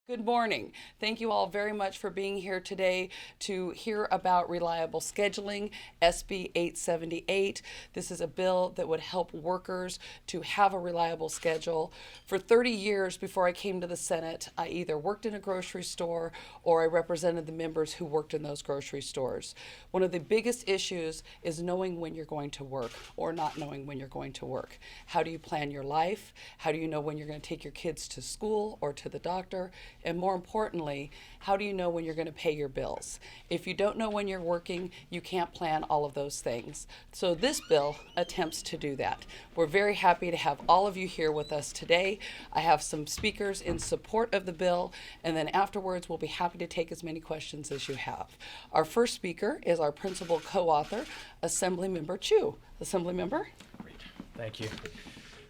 Good morning. Thank you all very much for being here today to hear about reliable scheduling, SB 878. This is a bill that would help workers to have a reliable schedule. For 30 years before I came to the Senate, I either worked in a grocery store or I represented the members who worked in those grocery stores. One of the biggest issues is knowing when you're going to work or not knowing when you're going to work. How do you plan your life? How do you know when you're going to take your kids to school or to the doctor? And more importantly, how do you know when you're going to pay your bills? If you don't know when you're working, you can't plan all of those things. So this bill attempts to do that. We're very happy to have all of you here with us today. I have some speakers in support of the bill, and then afterwards we'll be happy to take as many questions as you have. Our first speaker is our principal co-author, Assemblymember Chu. Assemblymember? Great. Thank you.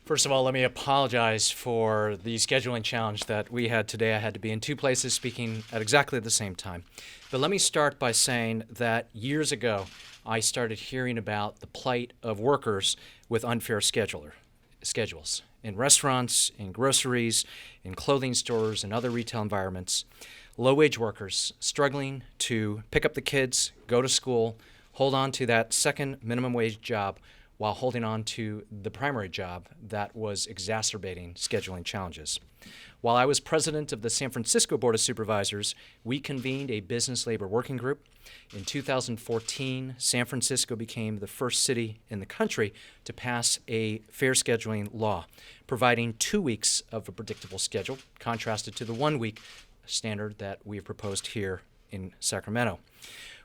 First of all, let me apologize for the scheduling challenge that we had today. I had to be in two places speaking at exactly the same time. But let me start by saying that years ago, I started hearing about the plight of workers with unfair schedules in restaurants, in groceries, in clothing stores, and other retail environments. Low-wage workers struggling to pick up the kids, go to school, hold on to that second minimum wage job while holding on to the primary job that was exacerbating scheduling challenges. While I was president of the San Francisco Board of Supervisors, we convened a business labor working group. In 2014, San Francisco became the first city in the country to pass a fair scheduling law, providing 2 weeks of a predictable schedule, contrasted to the 1 week standard that we've proposed here in Sacramento.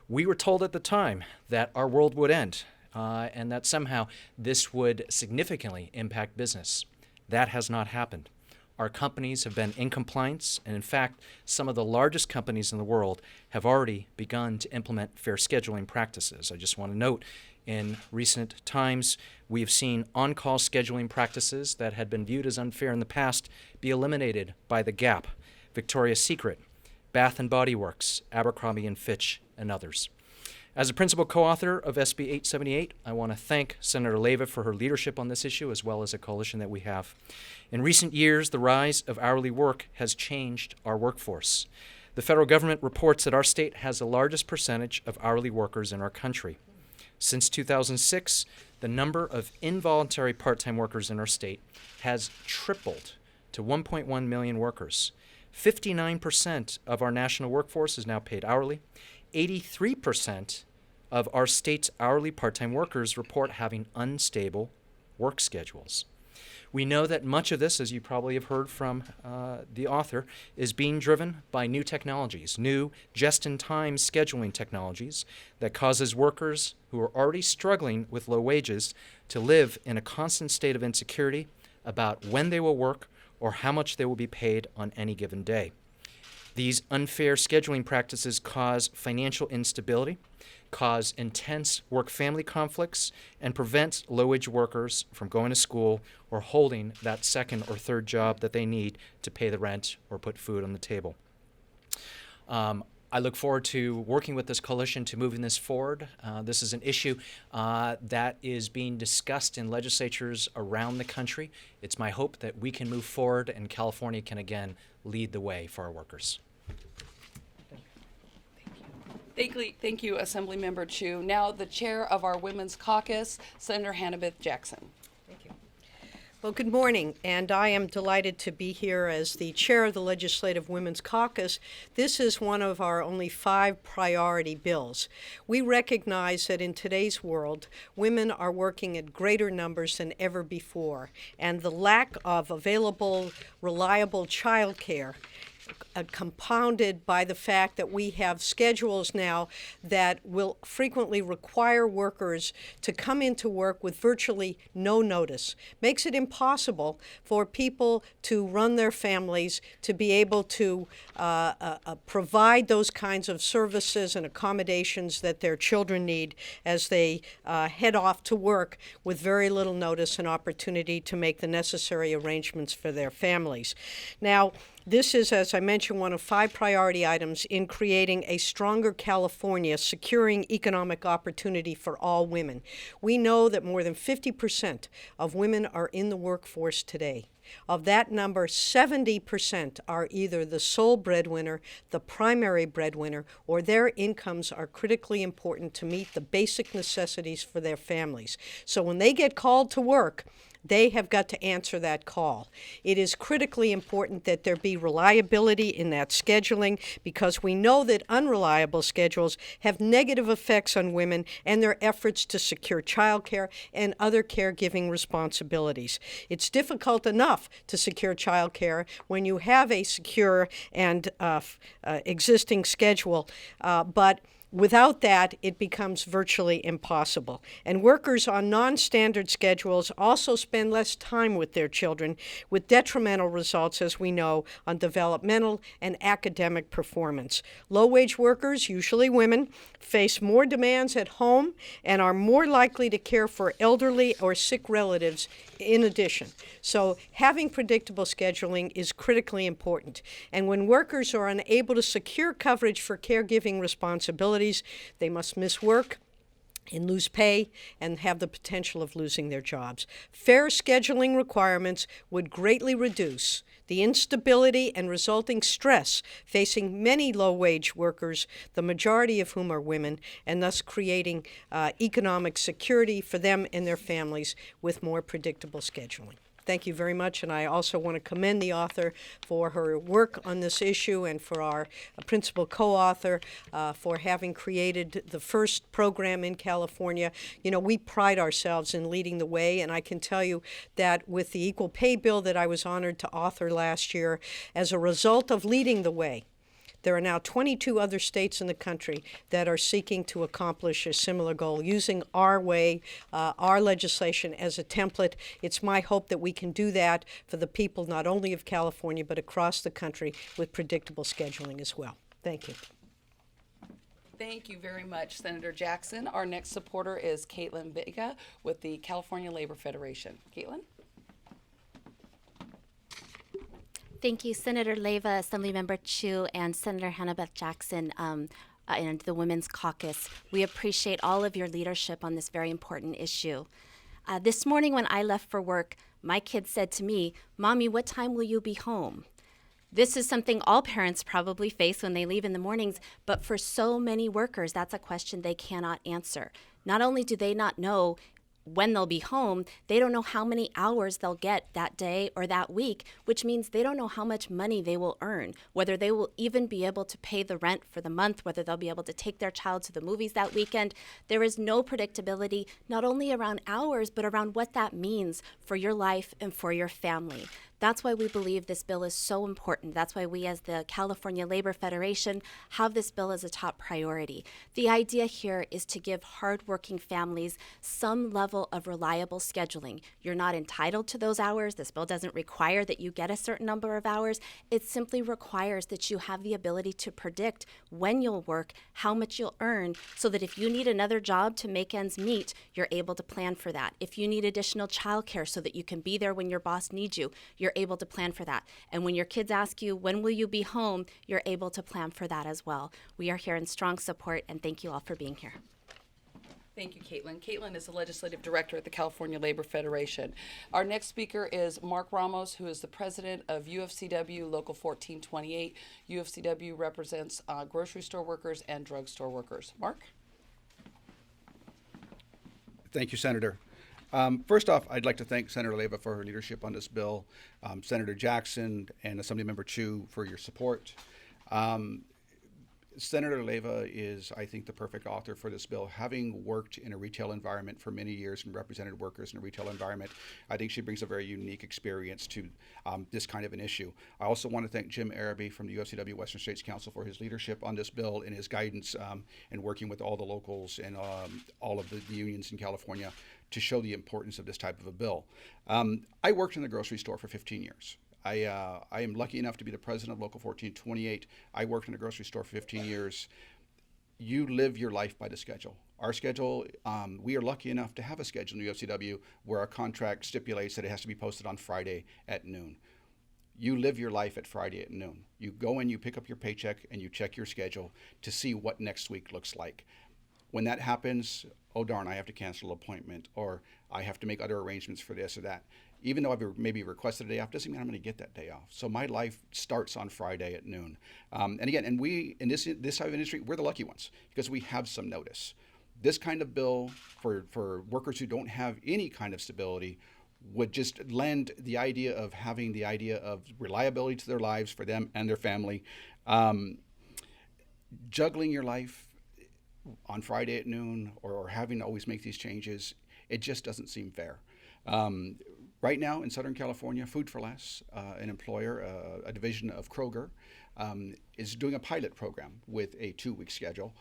We were told at the time that our world would end, and that somehow this would significantly impact business. That has not happened. Our companies have been in compliance, and in fact, some of the largest companies in the world have already begun to implement fair scheduling practices. I just want to note, in recent times, we have seen on-call scheduling practices that had been viewed as unfair in the past be eliminated by The Gap, Victoria's Secret, Bath & Body Works, Abercrombie & Fitch, and others. As a principal co-author of SB 878, I want to thank Senator Leyva for her leadership on this issue, as well as a coalition that we have. In recent years, the rise of hourly work has changed our workforce. The federal government reports that our state has the largest percentage of hourly workers in our country. Since 2006, the number of involuntary part-time workers in our state has tripled to 1.1 million workers. 59% of our national workforce is now paid hourly. 83% of our state's hourly part-time workers report having unstable work schedules. We know that much of this, as you probably have heard from the author, is being driven by new technologies, new just-in-time scheduling technologies that causes workers who are already struggling with low wages to live in a constant state of insecurity about when they will work or how much they will be paid on any given day. These unfair scheduling practices cause financial instability, cause intense work-family conflicts, and prevent low-wage workers from going to school or holding that second or third job that they need to pay the rent or put food on the table. I look forward to working with this coalition to moving this forward. This is an issue that is being discussed in legislatures around the country. It's my hope that we can move forward and California can again lead the way for our workers. Thank you, Assemblymember Chu. Now the chair of our Women's Caucus, Senator Hannibal Jackson. Thank you. Well, good morning, and I am delighted to be here as the chair of the Legislative Women's Caucus. This is one of our only 5 priority bills. We recognize that in today's world, women are working at greater numbers than ever before, and the lack of available, reliable child care compounded by the fact that we have schedules now that will frequently require workers to come into work with virtually no notice, makes it impossible for people to run their families, to be able to provide those kinds of services and accommodations that their children need as they head off to work with very little notice and opportunity to make the necessary arrangements for their families. Now, this is, as I mentioned, one of 5 priority items in creating a stronger California, securing economic opportunity for all women. We know that more than 50% of women are in the workforce today. Of that number, 70% are either the sole breadwinner, the primary breadwinner, or their incomes are critically important to meet the basic necessities for their families. So when they get called to work, they have got to answer that call. It is critically important that there be reliability in that scheduling, because we know that unreliable schedules have negative effects on women and their efforts to secure childcare and other caregiving responsibilities. It's difficult enough to secure childcare when you have a secure and existing schedule, but without that, it becomes virtually impossible. And workers on non-standard schedules also spend less time with their children, with detrimental results, as we know, on developmental and academic performance. Low-wage workers, usually women, face more demands at home and are more likely to care for elderly or sick relatives in addition. So having predictable scheduling is critically important. And when workers are unable to secure coverage for caregiving responsibilities, they must miss work and lose pay and have the potential of losing their jobs. Fair scheduling requirements would greatly reduce the instability and resulting stress facing many low-wage workers, the majority of whom are women, and thus creating economic security for them and their families with more predictable scheduling. Thank you very much, and I also want to commend the author for her work on this issue, and for our principal co-author for having created the first program in California. You know, we pride ourselves in leading the way, and I can tell you that with the Equal Pay Bill that I was honored to author last year, as a result of leading the way, there are now 22 other states in the country that are seeking to accomplish a similar goal, using our way, our legislation as a template. It's my hope that we can do that for the people not only of California but across the country with predictable scheduling as well. Thank you. Thank you very much, Senator Jackson. Our next supporter is Caitlin Vega with the California Labor Federation. Caitlin? Thank you, Senator Leyva, Assemblymember Chu, and Senator Hannah-Beth Jackson, and the Women's Caucus. We appreciate all of your leadership on this very important issue. This morning when I left for work, my kids said to me, "Mommy, what time will you be home?" This is something all parents probably face when they leave in the mornings, but for so many workers, that's a question they cannot answer. Not only do they not know when they'll be home, they don't know how many hours they'll get that day or that week, which means they don't know how much money they will earn, whether they will even be able to pay the rent for the month, whether they'll be able to take their child to the movies that weekend. There is no predictability, not only around hours, but around what that means for your life and for your family. That's why we believe this bill is so important. That's why we, as the California Labor Federation, have this bill as a top priority. The idea here is to give hardworking families some level of reliable scheduling. You're not entitled to those hours. This bill doesn't require that you get a certain number of hours. It simply requires that you have the ability to predict when you'll work, how much you'll earn, so that if you need another job to make ends meet, you're able to plan for that. If you need additional childcare so that you can be there when your boss needs you, you're able to plan for that. And when your kids ask you, when will you be home, you're able to plan for that as well. We are here in strong support, and thank you all for being here. Thank you, Caitlin. Caitlin is the Legislative Director at the California Labor Federation. Our next speaker is Mark Ramos, who is the President of UFCW Local 1428. UFCW represents grocery store workers and drugstore workers. Mark? Thank you, Senator. First off, I'd like to thank Senator Leyva for her leadership on this bill, Senator Jackson and Assemblymember Chu for your support. Senator Leyva is, I think, the perfect author for this bill. Having worked in a retail environment for many years and represented workers in a retail environment, I think she brings a very unique experience to this kind of an issue. I also want to thank Jim Araby from the UFCW Western States Council for his leadership on this bill and his guidance in working with all the locals and all of the unions in California to show the importance of this type of a bill. I worked in the grocery store for 15 years. I am lucky enough to be the president of Local 1428. I worked in a grocery store for 15 years. You live your life by the schedule. Our schedule, we are lucky enough to have a schedule in the UFCW where our contract stipulates that it has to be posted on Friday at noon. you live your life at Friday at noon. You go in, you pick up your paycheck, and you check your schedule to see what next week looks like. When that happens, oh darn, I have to cancel an appointment, or I have to make other arrangements for this or that. Even though I've maybe requested a day off, doesn't mean I'm going to get that day off. So my life starts on Friday at noon. And again, and we, in this type of industry, we're the lucky ones because we have some notice. This kind of bill for workers who don't have any kind of stability would just lend the idea of having the idea of reliability to their lives for them and their family. Juggling your life on Friday at noon or having to always make these changes, it just doesn't seem fair. Right now in Southern California, Food for Less, an employer, a division of Kroger, is doing a pilot program with a 2-week schedule,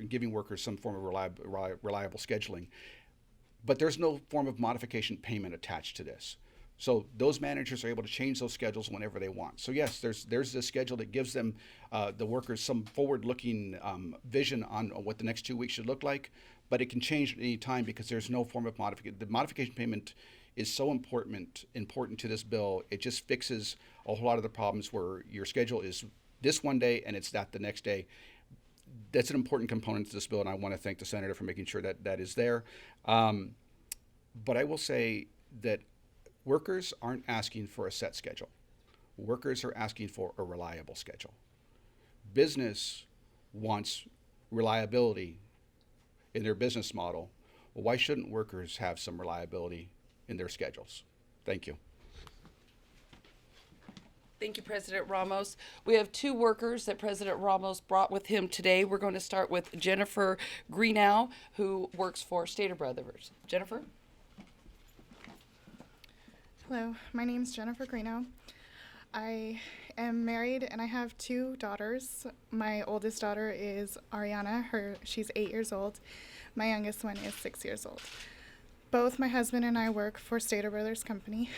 giving workers some form of reliable scheduling. But there's no form of modification payment attached to this. So those managers are able to change those schedules whenever they want. So yes, there's a schedule that gives them, the workers, some forward-looking vision on what the next 2 weeks should look like, but it can change at any time because there's no form of modification. The modification payment is so important to this bill. It just fixes a whole lot of the problems where your schedule is this one day and it's that the next day. That's an important component to this bill, and I want to thank the senator for making sure that that is there. But I will say that workers aren't asking for a set schedule. Workers are asking for a reliable schedule. Business wants reliability in their business model. Well, why shouldn't workers have some reliability in their schedules? Thank you. Thank you, President Ramos. We have 2 workers that President Ramos brought with him today. We're going to start with Jennifer Greenow, who works for Stater Brothers. Jennifer? Hello, my name is Jennifer Greenow. I am married and I have 2 daughters. My oldest daughter is Ariana. She's 8 years old. My youngest one is 6 years old. Both my husband and I work for Stater Brothers Company.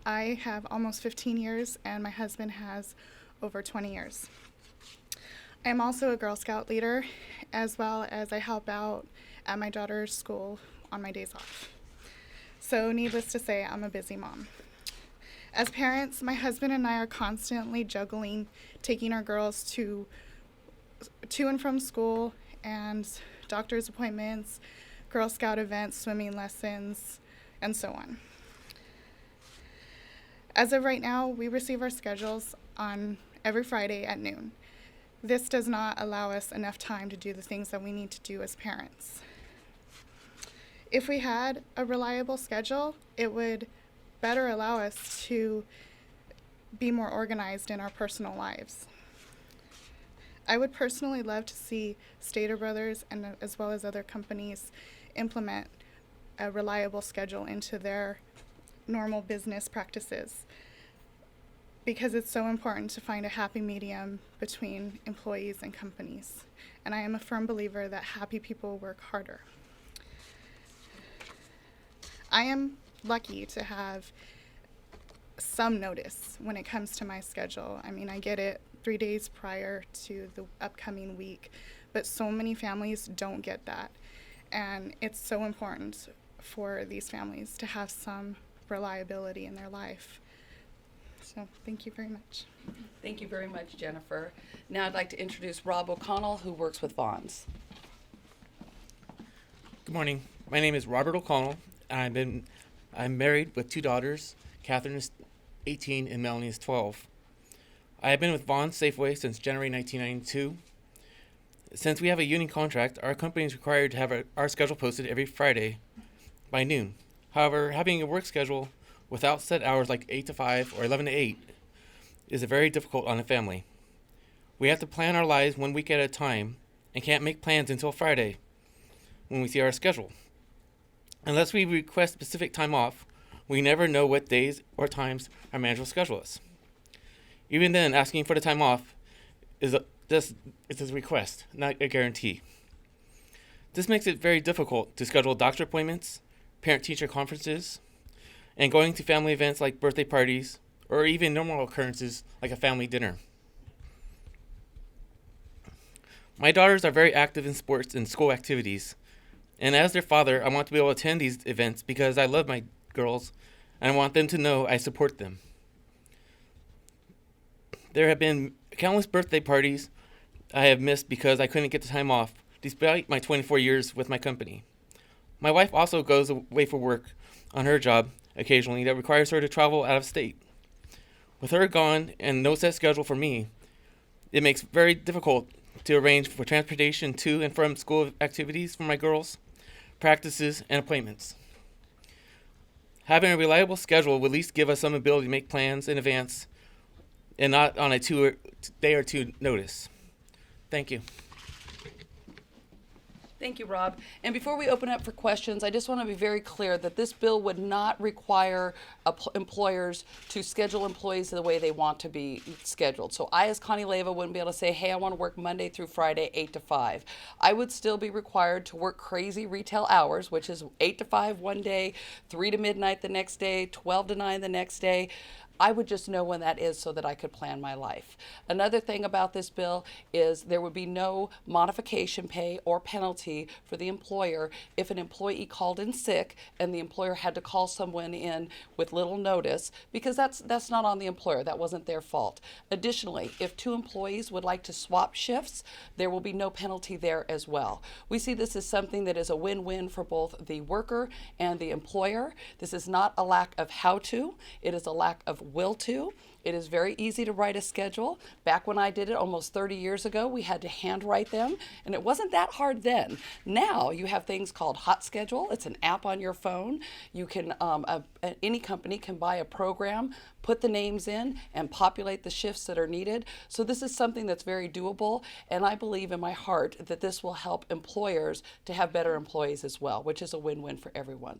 I have almost 15 years and my husband has over 20 years. I am also a Girl Scout leader, as well as I help out at my daughter's school on my days off. So needless to say, I'm a busy mom. As parents, my husband and I are constantly juggling taking our girls to and from school and doctor's appointments, Girl Scout events, swimming lessons, and so on. As of right now, we receive our schedules on every Friday at noon. This does not allow us enough time to do the things that we need to do as parents. If we had a reliable schedule, it would better allow us to be more organized in our personal lives. I would personally love to see Stater Brothers and as well as other companies implement a reliable schedule into their normal business practices, because it's so important to find a happy medium between employees and companies. And I am a firm believer that happy people work harder. I am lucky to have some notice when it comes to my schedule. I mean, I get it 3 days prior to the upcoming week, but so many families don't get that. And it's so important for these families to have some reliability in their life. So thank you very much. Thank you very much, Jennifer. Now I'd like to introduce Rob O'Connell, who works with Vons. Good morning. My name is Robert O'Connell. I'm married with 2 daughters. Catherine is 18 and Melanie is 12. I have been with Vons Safeway since January 1992. Since we have a union contract, our company is required to have our schedule posted every Friday by noon. However, having a work schedule without set hours like 8 to 5 or 11 to 8 is very difficult on a family. We have to plan our lives 1 week at a time and can't make plans until Friday when we see our schedule. Unless we request specific time off, we never know what days or times our manager will schedule us. Even then, asking for the time off is a request, not a guarantee. This makes it very difficult to schedule doctor appointments, parent-teacher conferences, and going to family events like birthday parties, or even normal occurrences like a family dinner. My daughters are very active in sports and school activities, and as their father, I want to be able to attend these events because I love my girls, and I want them to know I support them. There have been countless birthday parties I have missed because I couldn't get the time off, despite my 24 years with my company. My wife also goes away for work on her job occasionally that requires her to travel out of state. With her gone and no set schedule for me, it makes it very difficult to arrange for transportation to and from school activities for my girls, practices, and appointments. Having a reliable schedule would at least give us some ability to make plans in advance and not on a day or two notice. Thank you. Thank you, Rob. And before we open up for questions, I just want to be very clear that this bill would not require employers to schedule employees the way they want to be scheduled. So I, as Connie Leyva, wouldn't be able to say, hey, I want to work Monday through Friday, 8 to 5. I would still be required to work crazy retail hours, which is 8 to 5 one day, 3 to midnight the next day, 12 to 9 the next day. I would just know when that is so that I could plan my life. Another thing about this bill is there would be no modification pay or penalty for the employer if an employee called in sick and the employer had to call someone in with little notice, because that's not on the employer. That wasn't their fault. Additionally, if two employees would like to swap shifts, there will be no penalty there as well. We see this as something that is a win-win for both the worker and the employer. This is not a lack of how to, it is a lack of will to. It is very easy to write a schedule. Back when I did it almost 30 years ago, we had to handwrite them, and it wasn't that hard then. Now you have things called Hot Schedule. It's an app on your phone. You can, any company can buy a program, put the names in, and populate the shifts that are needed. So this is something that's very doable, and I believe in my heart that this will help employers to have better employees as well, which is a win-win for everyone.